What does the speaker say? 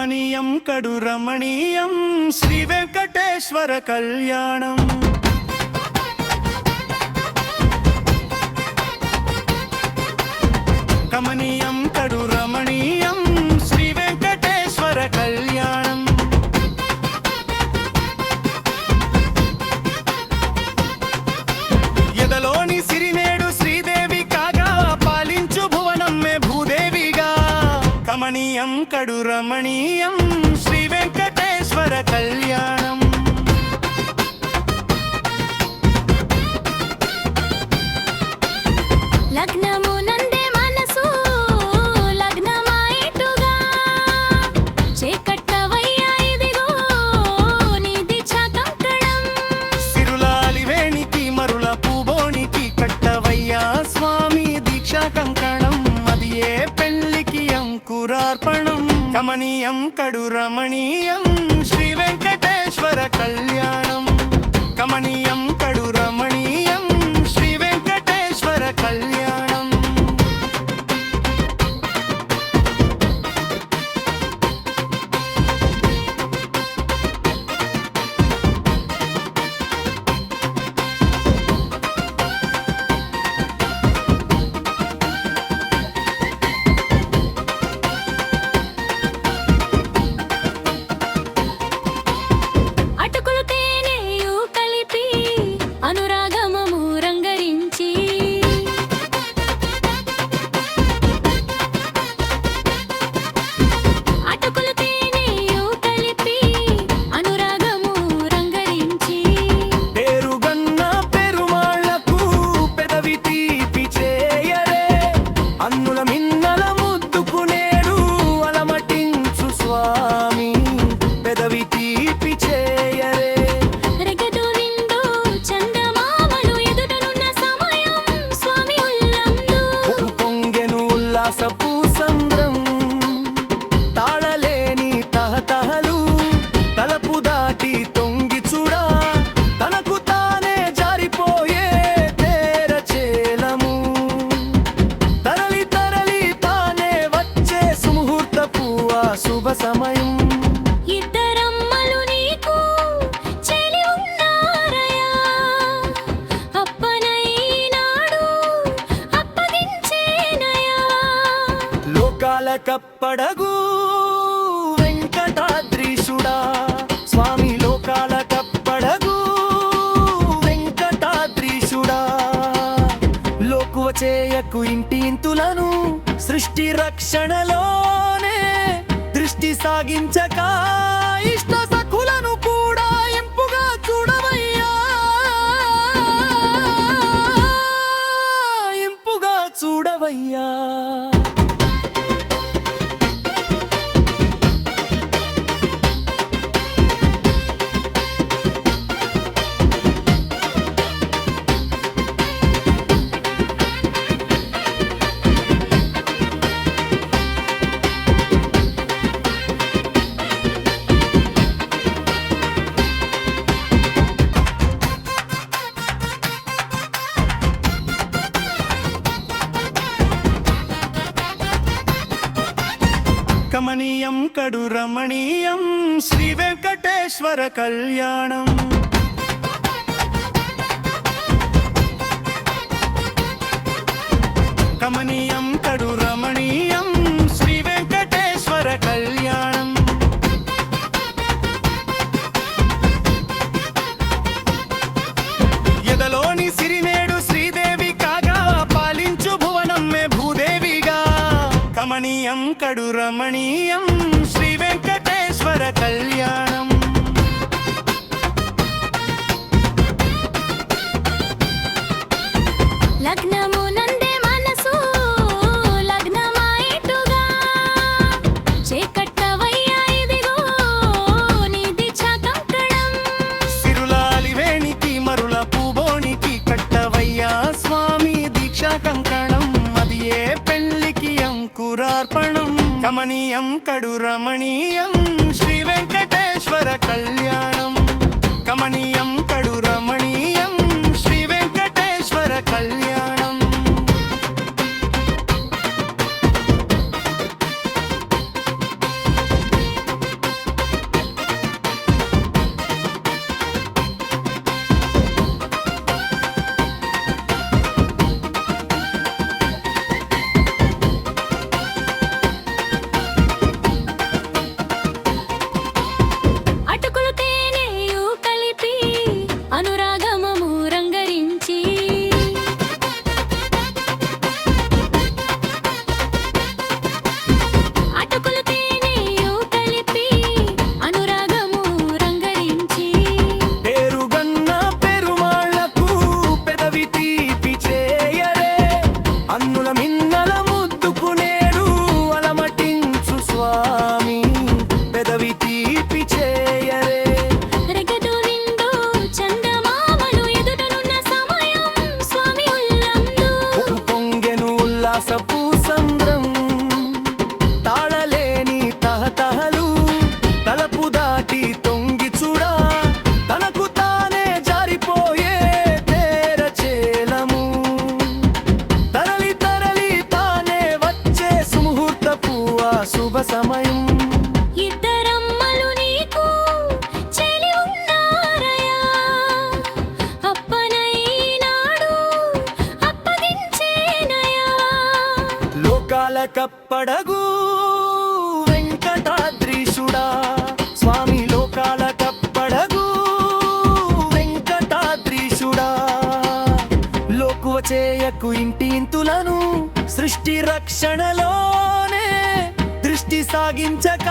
కమనీయం కడు రమణీయం శ్రీ వెంకటేశ్వర కళ్యాణం. కమనీయం కడు రమణీయం శ్రీ వెంకటేశ్వర కళ్యాణం. ఎదలోని సిరినేడు శ్రీదేవి కాగా పాలించు భువనమ్మే భూదేవిగా. కమనీయం కడు రమణీయం శ్రీ వెంకటేశ్వర కళ్యాణం. లగ్నము నందే మనసు లగ్నమాయిటుగా చేకట్టవయ్యా ఇదిగో నీ దీక్షా కంకణం. సిరులాలి వేణికి మరుల పూబోనికి కట్టవయ్యా స్వామి దీక్షా కంకణం. అది ఏ పెళ్లికి అంకురార్పణం. కమనీయం కడు రమణీయం శ్రీ వెంకటేశ్వర కళ్యాణం. కమనీయం కడు రమణీయం శ్రీ వెంకటేశ్వర కళ్యాణం. అటుకులు తేనెయు కలిపి అనురాగమము రంగరించి అటుకులు తేనెయు కలిపి అనురాగము రంగరించి పేరుగన్న పెరుమాళ్లకు పెదవి తీపి చేయరే. అన్నుల మిన్నల ముద్దుకునేడు అలమటించు స్వామి పెదవి తీపి చేయరే. రెగదు నిండు చందమామలు ఎదుటనున్న సమయం స్వామి ఉల్లందు పొంగెను ఉల్లాసపు సంద్రం. తాళలేని తహతహలు తలపు దాటి తొంగి చూడా తనకు తానే జారిపోయే తేరచేలము. తరలి తరలి తానే వచ్చే సుముహూర్తపు ఆ శుభ సమయం. ఇద్దరమ్మలు నీకు చెలి ఉన్నారయా అప్పనైనాడు అప్పగించేనయా. లోకాల కప్పడగు వెంకటాద్రీశుడా స్వామి లోకాల కప్పడగు వెంకటాద్రీశుడా. లోకువ చేయకు ఇంటి ఇంతులను సృష్టి రక్షణలోనే దృష్టి సాగించక ఇష్ట సఖులను కూడా ఇంపుగా చూడవయ్యా. ఇంపుగా చూడవయ్యా. కమనీయం కడు రమణీయం శ్రీ వెంకటేశ్వర కళ్యాణం. కమనీయం కడు రమణీయం శ్రీ వెంకటేశ్వర కళ్యాణం. ఎదలోని సిరినేడు శ్రీదేవి కాగా పాలించు భువనమ్మే భూదేవిగా. కమనీయం కడు రమణీయం శ్రీ వెంకటేశ్వర కళ్యాణం. లగ్నము నందే మనసు లగ్నమాయిటుగా చేకట్టవయ్యా ఇదిగో నీ దీక్షా కంకణం. సిరులాలి వేణికి మరుల పూబోనికి కట్టవయ్యా స్వామి దీక్షా కంకణం. అది ఏ పెళ్లికి అంకురార్పణం. కమనీయం కడు రమణీయం శ్రీ వెంకటేశ్వర కళ్యాణం. కమనీయం కడు రమణీయం శ్రీ వెంకటేశ్వర కళ్యాణం. చేయకు ఇంటి ఇంతులను సృష్టి రక్షణలోనే దృష్టి సాగించక